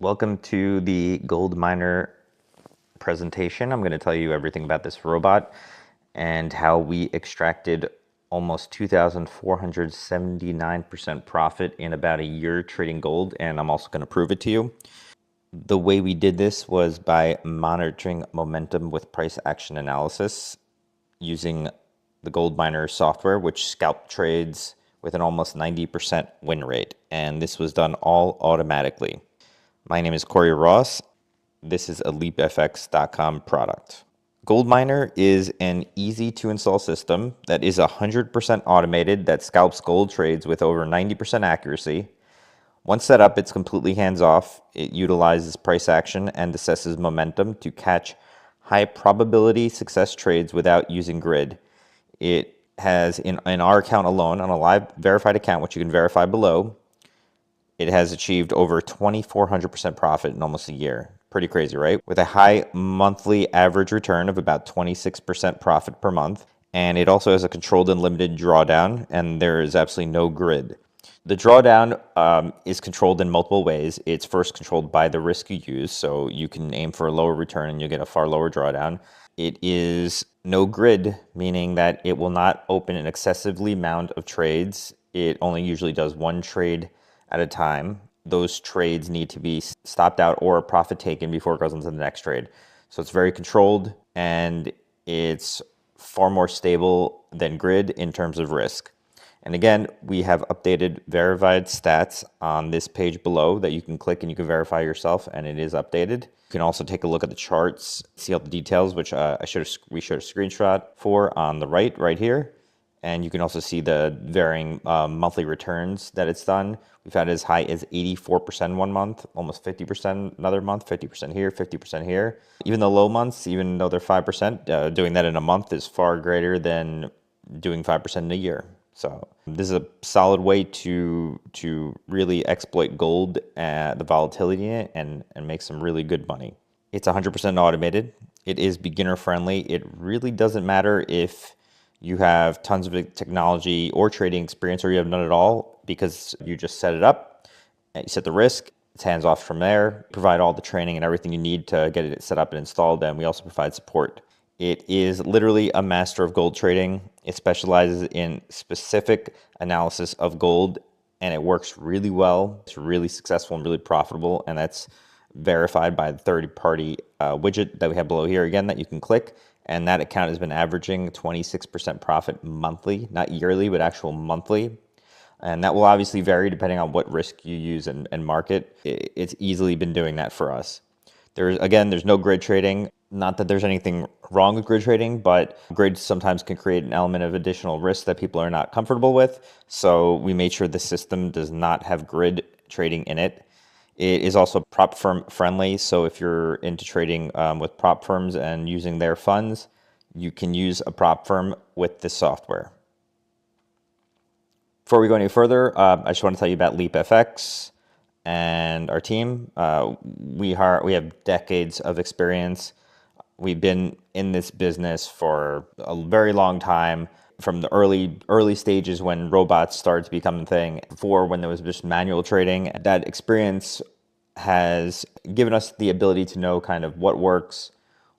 Welcome to the gold miner presentation. I'm going to tell you everything about this robot and how we extracted almost 2,479% profit in about a year trading gold, and I'm also going to prove it to you. The way we did this was by monitoring momentum with price action analysis using the gold miner software, which scalp trades with an almost 90% win rate, and this was done all automatically. My name is Corey Ross. This is a leapfx.com product. Goldminer is an easy to install system that is 100% automated that scalps gold trades with over 90% accuracy. Once set up, it's completely hands-off. It utilizes price action and assesses momentum to catch high probability success trades without using grid. It has, in our account alone, on a live verified account, which you can verify below, it has achieved over 2,400% profit in almost a year. Pretty crazy, right? With a high monthly average return of about 26% profit per month. And it also has a controlled and limited drawdown, and there is absolutely no grid. The drawdown is controlled in multiple ways. It's first controlled by the risk you use, so you can aim for a lower return and you'll get a far lower drawdown. It is no grid, meaning that it will not open an excessively amount of trades. It only usually does one trade at a time. Those trades need to be stopped out or a profit taken before it goes into the next trade. So it's very controlled and it's far more stable than grid in terms of risk. And again, we have updated verified stats on this page below that you can click and you can verify yourself, and it is updated. You can also take a look at the charts, see all the details, which we showed a screenshot for on the right here. And you can also see the varying monthly returns that it's done. We've had as high as 84% one month, almost 50% another month, 50% here, 50% here. Even the low months, even though they're 5%, doing that in a month is far greater than doing 5% in a year. So this is a solid way to really exploit gold, the volatility in it, and make some really good money. It's 100% automated. It is beginner friendly. It really doesn't matter if you have tons of technology or trading experience, or you have none at all, because you just set it up, and you set the risk, it's hands off from there, provide all the training and everything you need to get it set up and installed, and we also provide support. It is literally a master of gold trading. It specializes in specific analysis of gold, and it works really well. It's really successful and really profitable, and that's verified by the third-party widget that we have below here, again, that you can click. And that account has been averaging 26% profit monthly, not yearly, but actual monthly. And that will obviously vary depending on what risk you use and market. It's easily been doing that for us. There's no grid trading. Not that there's anything wrong with grid trading, but grid sometimes can create an element of additional risk that people are not comfortable with. So we made sure the system does not have grid trading in it. It is also prop firm friendly, so if you're into trading with prop firms and using their funds, you can use a prop firm with this software. Before we go any further, I just want to tell you about LeapFX and our team. We have decades of experience. We've been in this business for a very long time, from the early stages when robots started to become a thing, before when there was just manual trading. That experience has given us the ability to know kind of what works,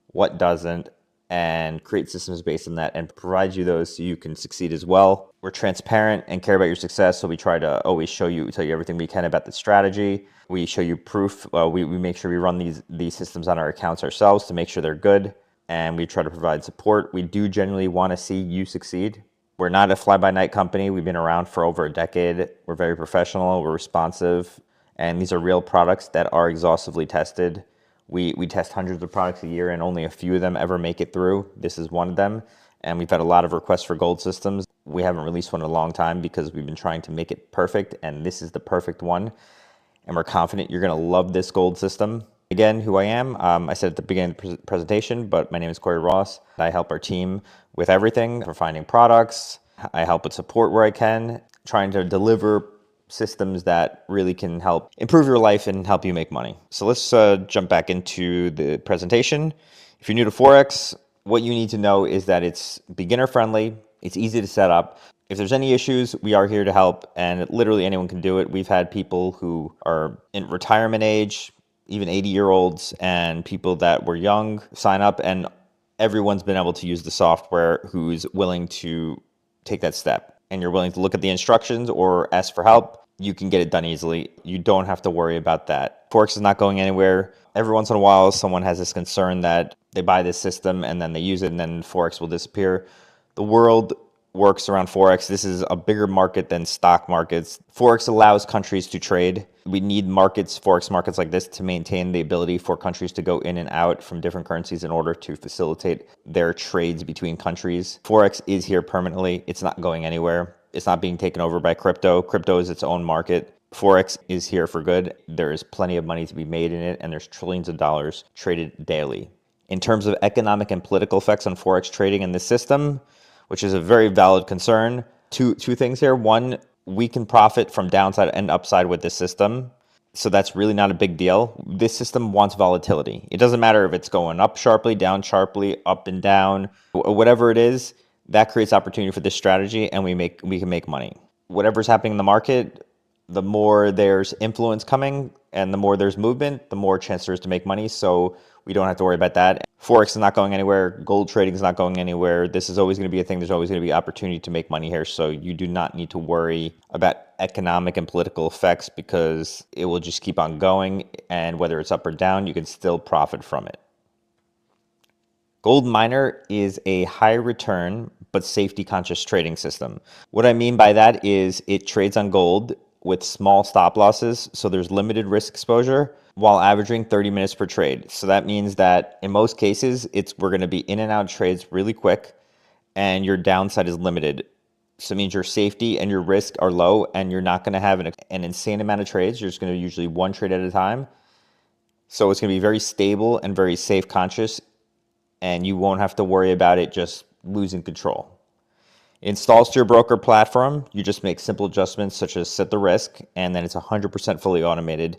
what doesn't, and create systems based on that and provide you those so you can succeed as well. We're transparent and care about your success, so we try to always tell you everything we can about the strategy. We show you proof. We make sure we run these systems on our accounts ourselves to make sure they're good, and we try to provide support. We do genuinely want to see you succeed. We're not a fly-by-night company. We've been around for over a decade. We're very professional. We're responsive. And these are real products that are exhaustively tested. We test hundreds of products a year, and only a few of them ever make it through. This is one of them. And we've had a lot of requests for gold systems. We haven't released one in a long time because we've been trying to make it perfect, and this is the perfect one. And we're confident you're going to love this gold system. Again, who I am, I said at the beginning of the presentation, but my name is Corey Ross. I help our team with everything, from finding products. I help with support where I can, trying to deliver systems that really can help improve your life and help you make money. So let's jump back into the presentation. If you're new to Forex, what you need to know is that it's beginner friendly, it's easy to set up. If there's any issues, we are here to help, and literally anyone can do it. We've had people who are in retirement age, even 80-year-olds and people that were young sign up, and everyone's been able to use the software who's willing to take that step. And you're willing to look at the instructions or ask for help, you can get it done easily. You don't have to worry about that. Forex is not going anywhere. Every once in a while, someone has this concern that they buy this system and then they use it and then Forex will disappear. The world works around Forex. This is a bigger market than stock markets. Forex allows countries to trade. We need markets, Forex markets like this, to maintain the ability for countries to go in and out from different currencies in order to facilitate their trades between countries. Forex is here permanently. It's not going anywhere. It's not being taken over by crypto. Crypto is its own market. Forex is here for good. There is plenty of money to be made in it, and there's trillions of dollars traded daily. In terms of economic and political effects on Forex trading in this system, which is a very valid concern. Two things here. One, we can profit from downside and upside with this system. So that's really not a big deal. This system wants volatility. It doesn't matter if it's going up sharply, down sharply, up and down, whatever it is, that creates opportunity for this strategy and we can make money. Whatever's happening in the market, the more there's influence coming and the more there's movement, the more chance there is to make money. So we don't have to worry about that. Forex is not going anywhere. Gold trading is not going anywhere. This is always going to be a thing. There's always going to be opportunity to make money here. So you do not need to worry about economic and political effects because it will just keep on going. And whether it's up or down, you can still profit from it. Gold miner is a high return but safety conscious trading system. What I mean by that is it trades on gold with small stop losses, so there's limited risk exposure while averaging 30 minutes per trade. So that means that in most cases, we're going to be in and out trades really quick and your downside is limited. So it means your safety and your risk are low and you're not going to have an insane amount of trades. You're just going to usually one trade at a time. So it's going to be very stable and very safe conscious and you won't have to worry about it just losing control. It installs to your broker platform. You just make simple adjustments such as set the risk, and then it's 100% fully automated.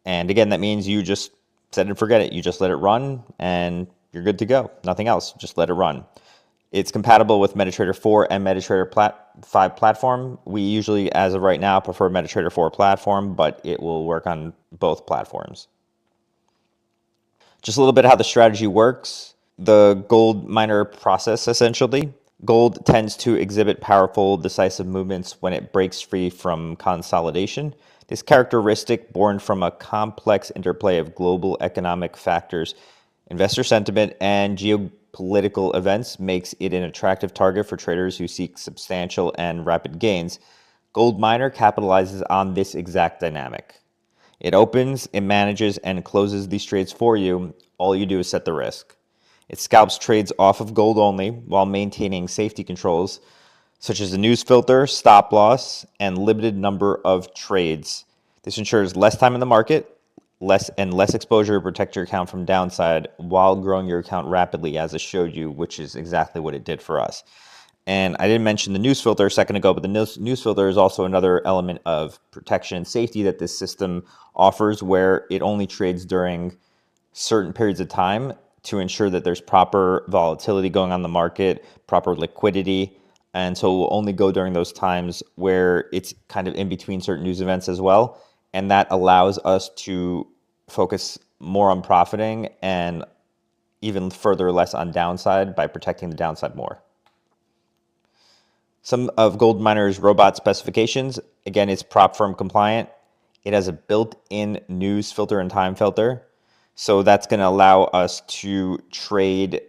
And again, that means you just set it and forget it. You just let it run and you're good to go. Nothing else, just let it run. It's compatible with MetaTrader 4 and MetaTrader 5 platform. We usually, as of right now, prefer MetaTrader 4 platform, but it will work on both platforms. Just a little bit how the strategy works. The gold miner process, essentially. Gold tends to exhibit powerful, decisive movements when it breaks free from consolidation. This characteristic, born from a complex interplay of global economic factors, investor sentiment, and geopolitical events, makes it an attractive target for traders who seek substantial and rapid gains. Gold miner capitalizes on this exact dynamic. It opens, it manages, and closes these trades for you. All you do is set the risk. It scalps trades off of gold only while maintaining safety controls such as a news filter, stop loss, and limited number of trades. This ensures less time in the market, less exposure to protect your account from downside while growing your account rapidly, as I showed you, which is exactly what it did for us. And I didn't mention the news filter a second ago, but the news filter is also another element of protection and safety that this system offers, where it only trades during certain periods of time to ensure that there's proper volatility going on in the market, proper liquidity. And so it will only go during those times where it's kind of in between certain news events as well. And that allows us to focus more on profiting and even further less on downside by protecting the downside more. Some of gold miner's robot specifications. Again, it's prop firm compliant. It has a built-in news filter and time filter. So that's going to allow us to trade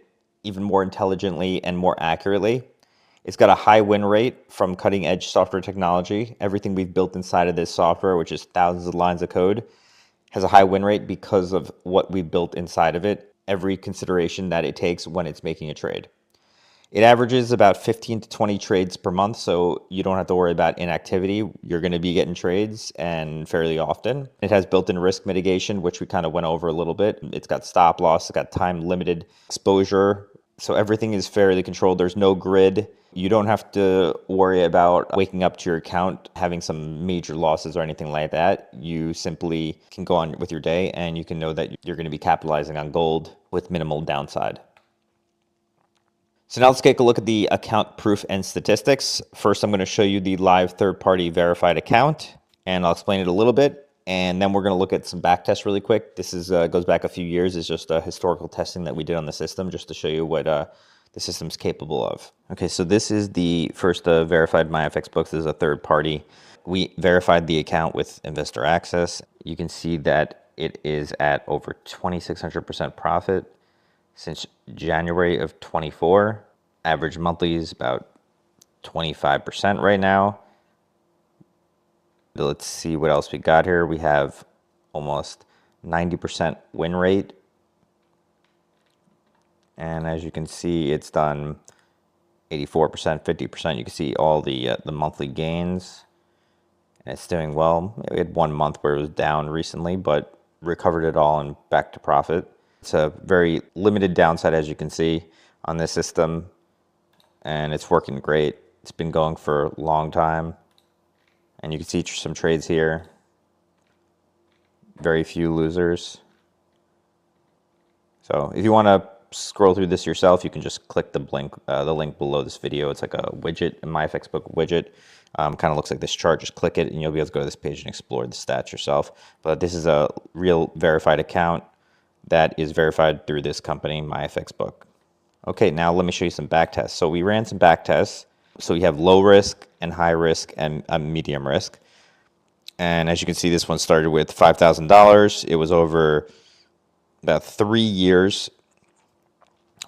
even more intelligently and more accurately. It's got a high win rate from cutting edge software technology. Everything we've built inside of this software, which is thousands of lines of code, has a high win rate because of what we built inside of it, every consideration that it takes when it's making a trade. It averages about 15 to 20 trades per month, so you don't have to worry about inactivity. You're going to be getting trades and fairly often. It has built-in risk mitigation, which we kind of went over a little bit. It's got stop loss, it's got time-limited exposure, so everything is fairly controlled. There's no grid. You don't have to worry about waking up to your account, having some major losses or anything like that. You simply can go on with your day and you can know that you're going to be capitalizing on gold with minimal downside. So now let's take a look at the account proof and statistics. First, I'm going to show you the live third-party verified account, and I'll explain it a little bit. And then we're going to look at some back tests really quick. This is goes back a few years. It's just a historical testing that we did on the system just to show you what the system's capable of. Okay, so this is the first verified MyFX books. This is a third party. We verified the account with investor access. You can see that it is at over 2,600% profit since January of 24. Average monthly is about 25% right now. Let's see what else we got here. We have almost 90% win rate. And as you can see, it's done 84%, 50%. You can see all the monthly gains. And it's doing well. We had 1 month where it was down recently, but recovered it all and back to profit. It's a very limited downside, as you can see, on this system. And it's working great. It's been going for a long time. And you can see some trades here. Very few losers. So if you want to scroll through this yourself, you can just click the link below this video. It's like a widget, a MyFX book widget. Kind of looks like this chart. Just click it and you'll be able to go to this page and explore the stats yourself. But this is a real verified account that is verified through this company, MyFX book. Okay, now let me show you some back tests. So we ran some back tests. So we have low risk and high risk and medium risk. And as you can see, this one started with $5,000. It was over about 3 years,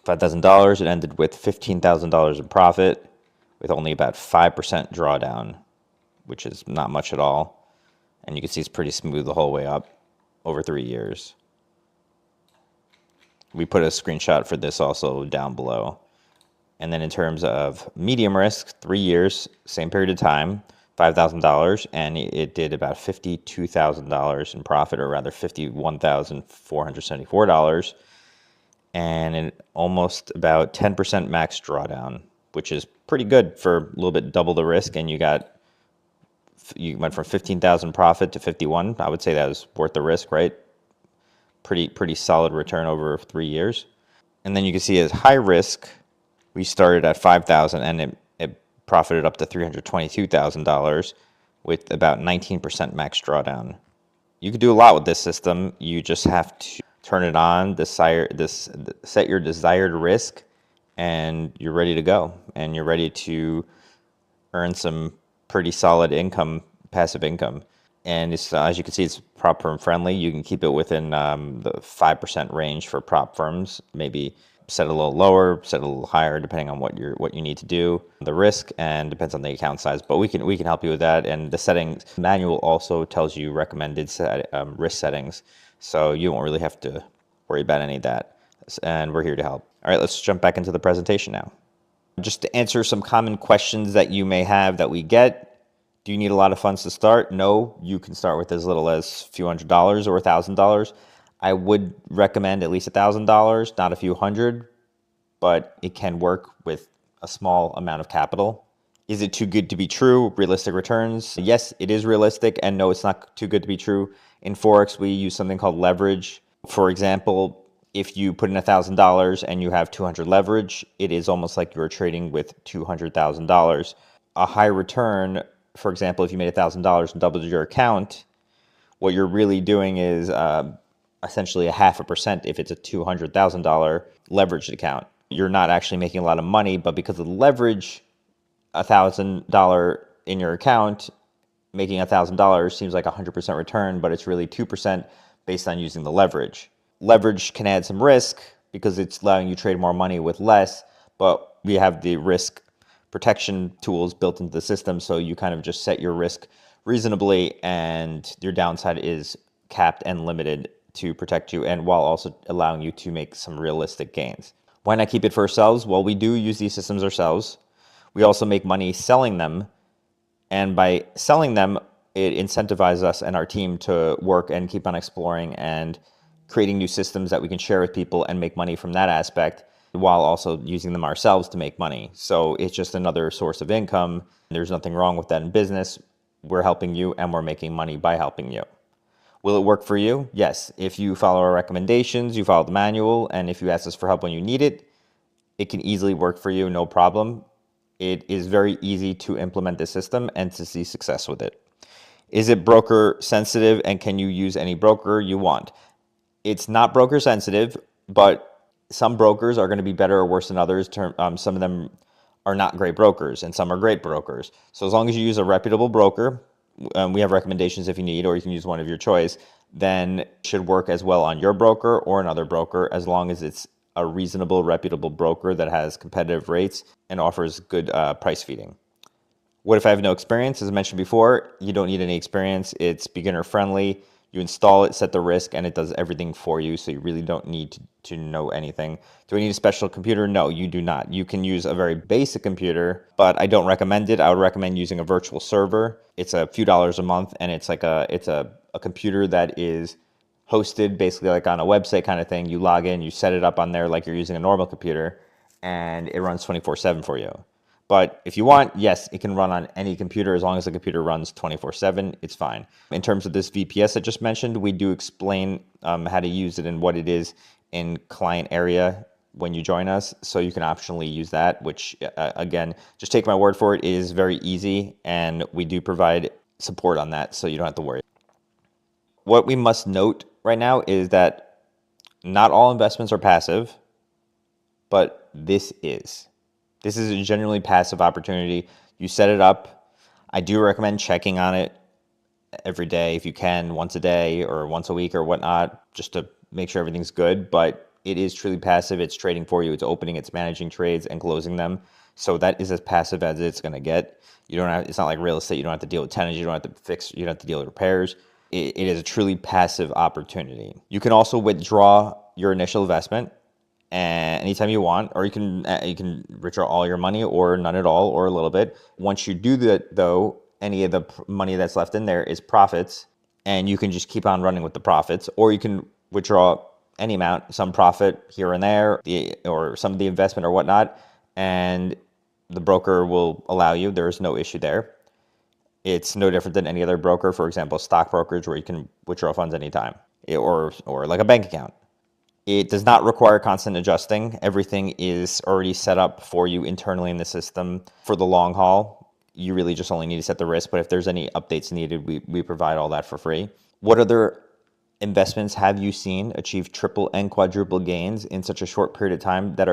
$5,000. It ended with $15,000 in profit with only about 5% drawdown, which is not much at all. And you can see it's pretty smooth the whole way up over 3 years. We put a screenshot for this also down below. And then in terms of medium risk, 3 years, same period of time, $5,000, and it did about $52,000 in profit, or rather $51,474, and almost about 10% max drawdown, which is pretty good for a little bit double the risk. And you went from 15,000 profit to 51. I would say that was worth the risk, right? Pretty solid return over 3 years. And then you can see as high risk, we started at 5,000 and it profited up to $322,000 with about 19% max drawdown. You can do a lot with this system. You just have to turn it on, set your desired risk, and you're ready to go. And you're ready to earn some pretty solid income, passive income. And it's, as you can see, it's prop firm friendly. You can keep it within the 5% range for prop firms, maybe set a little lower, set a little higher, depending on what you need to do, the risk, and depends on the account size. But we can help you with that. And the settings manual also tells you recommended risk settings, so you won't really have to worry about any of that. And we're here to help. All right, let's jump back into the presentation now. Just to answer some common questions that you may have that we get. Do you need a lot of funds to start? No, you can start with as little as a few $100s or $1,000. I would recommend at least $1,000, not a few hundred, but it can work with a small amount of capital. Is it too good to be true? Realistic returns? Yes, it is realistic, and no, it's not too good to be true. In Forex, we use something called leverage. For example, if you put in $1,000 and you have 200 leverage, it is almost like you're trading with $200,000. A high return, for example, if you made $1,000 and doubled your account, what you're really doing is essentially 0.5% if it's a $200,000 leveraged account. You're not actually making a lot of money, but because of the leverage, $1,000 in your account, making $1,000 seems like 100% return, but it's really 2% based on using the leverage. Leverage can add some risk because it's allowing you to trade more money with less, but we have the risk protection tools built into the system, so you kind of just set your risk reasonably and your downside is capped and limited to protect you, and while also allowing you to make some realistic gains. Why not keep it for ourselves? Well, we do use these systems ourselves. We also make money selling them, and by selling them, it incentivizes us and our team to work and keep on exploring and creating new systems that we can share with people and make money from that aspect, while also using them ourselves to make money. So it's just another source of income. There's nothing wrong with that in business. We're helping you and we're making money by helping you. Will it work for you? Yes. If you follow our recommendations, you follow the manual, and if you ask us for help when you need it, it can easily work for you, no problem. It is very easy to implement this system and to see success with it. Is it broker sensitive, and can you use any broker you want? It's not broker sensitive, but some brokers are going to be better or worse than others. Some of them are not great brokers, and some are great brokers. So as long as you use a reputable broker, we have recommendations if you need, or you can use one of your choice, then it should work as well on your broker or another broker, as long as it's a reasonable, reputable broker that has competitive rates and offers good price feeding. What if I have no experience? As I mentioned before, you don't need any experience. It's beginner friendly. You install it, set the risk, and it does everything for you. So you really don't need to know anything. Do I need a special computer? No, you do not. You can use a very basic computer, but I don't recommend it. I would recommend using a virtual server. It's a few dollars a month, and it's like a computer that is hosted basically like on a website kind of thing. You log in, you set it up on there like you're using a normal computer, and it runs 24/7 for you. But if you want, yes, it can run on any computer. As long as the computer runs 24/7, it's fine. In terms of this VPS I just mentioned, we do explain how to use it and what it is in client area when you join us. So you can optionally use that, which again, just take my word for it, is very easy. And we do provide support on that, so you don't have to worry. What we must note right now is that not all investments are passive, but this is. This is a genuinely passive opportunity. You set it up. I do recommend checking on it every day if you can, once a day or once a week or whatnot, just to make sure everything's good. But it is truly passive. It's trading for you. It's opening, it's managing trades and closing them. So that is as passive as it's going to get. You don't have, it's not like real estate. You don't have to deal with tenants. You don't have to fix, you don't have to deal with repairs. It is a truly passive opportunity. You can also withdraw your initial investment and anytime you want, or you can withdraw all your money or none at all or a little bit. Once you do that, though, any of the money that's left in there is profits, and you can just keep on running with the profits, or you can withdraw any amount, some profit here and there, or some of the investment or whatnot, and the broker will allow you. There is no issue there. It's no different than any other broker, for example, stock brokerage, where you can withdraw funds anytime, or like a bank account. It does not require constant adjusting. Everything is already set up for you internally in the system for the long haul. You really just only need to set the risk, but if there's any updates needed, we provide all that for free. What other investments have you seen achieve triple and quadruple gains in such a short period of time that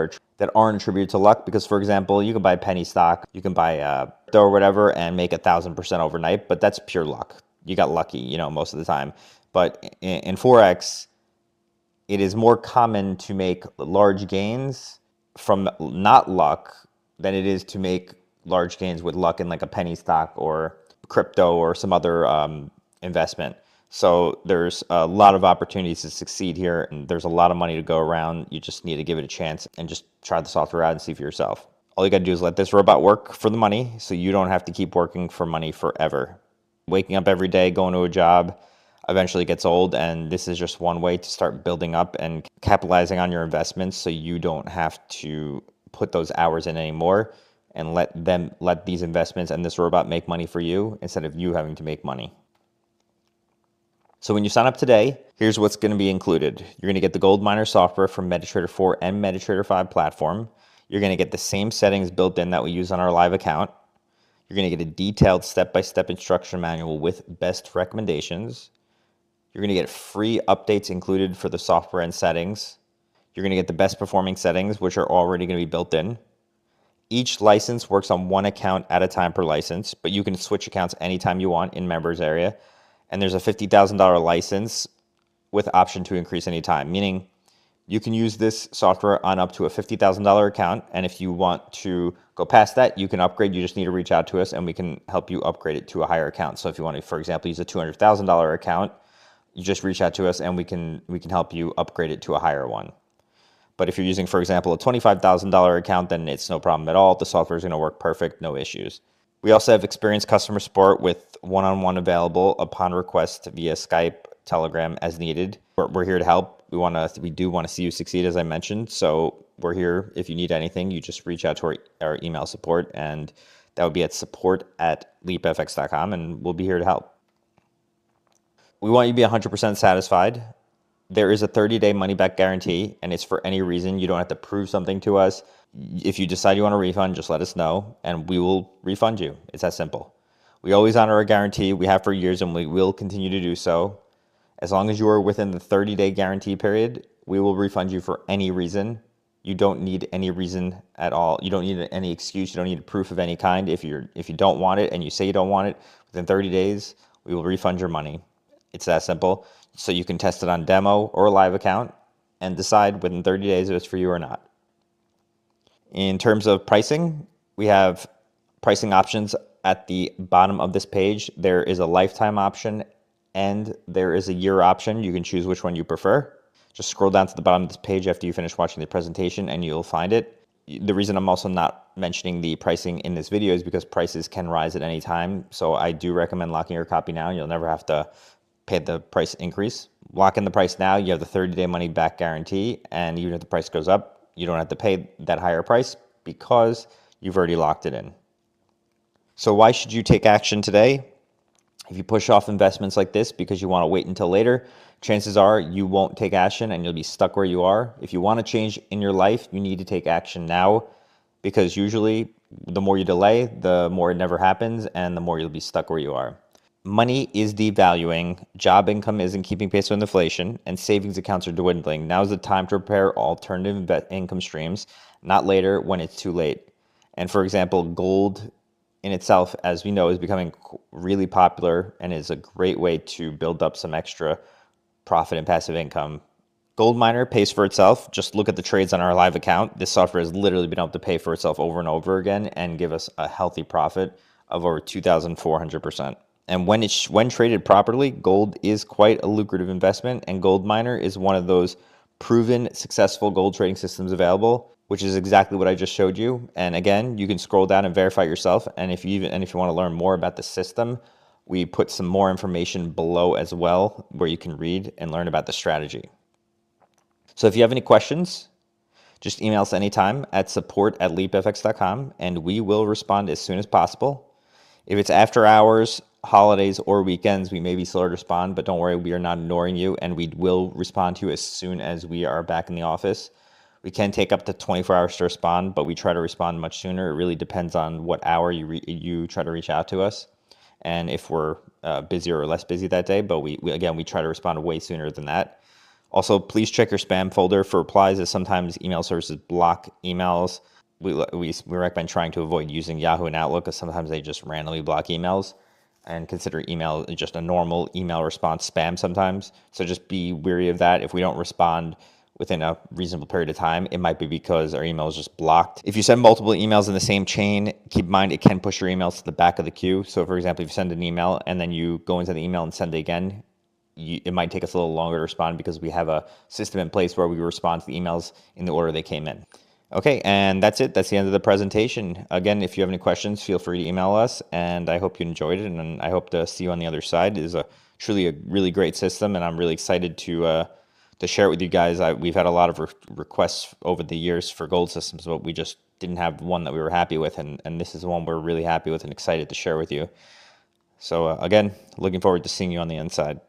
aren't attributed to luck? Because, for example, you can buy penny stock, you can buy crypto or whatever and make 1,000% overnight, but that's pure luck. You got lucky, most of the time. But in Forex, it is more common to make large gains from not luck than it is to make large gains with luck in like a penny stock or crypto or some other investment. So there's a lot of opportunities to succeed here, and there's a lot of money to go around. You just need to give it a chance and just try the software out and see for yourself. All you got to do is let this robot work for the money, so you don't have to keep working for money forever. Waking up every day, going to a job, eventually gets old, and this is just one way to start building up and capitalizing on your investments, so you don't have to put those hours in anymore, and let these investments and this robot make money for you instead of you having to make money. So when you sign up today, here's what's going to be included. You're going to get the Gold Miner software from MetaTrader 4 and MetaTrader 5 platform. You're going to get the same settings built in that we use on our live account. You're going to get a detailed step-by-step instruction manual with best recommendations. You're going to get free updates included for the software and settings. You're going to get the best performing settings, which are already going to be built in. Each license works on one account at a time per license, but you can switch accounts anytime you want in members area. And there's a $50,000 license with option to increase anytime, meaning you can use this software on up to a $50,000 account. And if you want to go past that, you can upgrade. You just need to reach out to us and we can help you upgrade it to a higher account. So if you want to, for example, use a $200,000 account, you just reach out to us and we can help you upgrade it to a higher one. But if you're using, for example, a $25,000 account, then it's no problem at all. The software is going to work perfect, no issues. We also have experienced customer support with one-on-one available upon request via Skype, Telegram as needed. We're here to help. We do want to see you succeed, as I mentioned. So we're here. If you need anything, you just reach out to our email support, and that would be at support@leapfx.com, and we'll be here to help. We want you to be 100% satisfied. There is a 30-day money-back guarantee, and it's for any reason. You don't have to prove something to us. If you decide you want a refund, just let us know, and we will refund you. It's that simple. We always honor our guarantee. We have for years and we will continue to do so. As long as you are within the 30-day guarantee period, we will refund you for any reason. You don't need any reason at all. You don't need any excuse. You don't need proof of any kind. If you don't want it and you say you don't want it, within 30 days, we will refund your money. It's that simple. So you can test it on demo or a live account and decide within 30 days if it's for you or not. In terms of pricing, we have pricing options at the bottom of this page. There is a lifetime option and there is a year option. You can choose which one you prefer. Just scroll down to the bottom of this page after you finish watching the presentation and you'll find it. The reason I'm also not mentioning the pricing in this video is because prices can rise at any time. So I do recommend locking your copy now. You'll never have to pay the price increase. Lock in the price now. You have the 30-day money back guarantee. And even if the price goes up, you don't have to pay that higher price because you've already locked it in. So why should you take action today? If you push off investments like this because you want to wait until later, chances are you won't take action and you'll be stuck where you are. If you want to change in your life, you need to take action now because usually the more you delay, the more it never happens and the more you'll be stuck where you are. Money is devaluing, job income isn't keeping pace with inflation, and savings accounts are dwindling. Now is the time to prepare alternative income streams, not later when it's too late. And for example, gold in itself, as we know, is becoming really popular and is a great way to build up some extra profit and passive income. Gold miner pays for itself. Just look at the trades on our live account. This software has literally been able to pay for itself over and over again and give us a healthy profit of over 2,400%. And when traded properly, gold is quite a lucrative investment, and Gold Miner is one of those proven successful gold trading systems available, which is exactly what I just showed you. And again, you can scroll down and verify yourself. And if you want to learn more about the system, we put some more information below as well, where you can read and learn about the strategy. So if you have any questions, just email us anytime at support@leapfx.com, and we will respond as soon as possible. If it's after hours, holidays, or weekends, we may be slower to respond, but don't worry, we are not ignoring you, and we will respond to you as soon as we are back in the office. We can take up to 24 hours to respond, but we try to respond much sooner. It really depends on what hour you try to reach out to us and if we're busier or less busy that day, but we try to respond way sooner than that. Also, please check your spam folder for replies, as sometimes email services block emails. We recommend trying to avoid using Yahoo and Outlook, because sometimes they just randomly block emails, and consider email just a normal email response spam sometimes. So just be wary of that. If we don't respond within a reasonable period of time, it might be because our email is just blocked. If you send multiple emails in the same chain, keep in mind it can push your emails to the back of the queue. So for example, if you send an email and then you go into the email and send it again, it might take us a little longer to respond because we have a system in place where we respond to the emails in the order they came in. Okay, and that's it. That's the end of the presentation. Again, if you have any questions, feel free to email us, and I hope you enjoyed it, and I hope to see you on the other side. It is truly a really great system, and I'm really excited to share it with you guys. We've had a lot of requests over the years for gold systems, but we just didn't have one that we were happy with, and this is the one we're really happy with and excited to share with you. So again, looking forward to seeing you on the inside.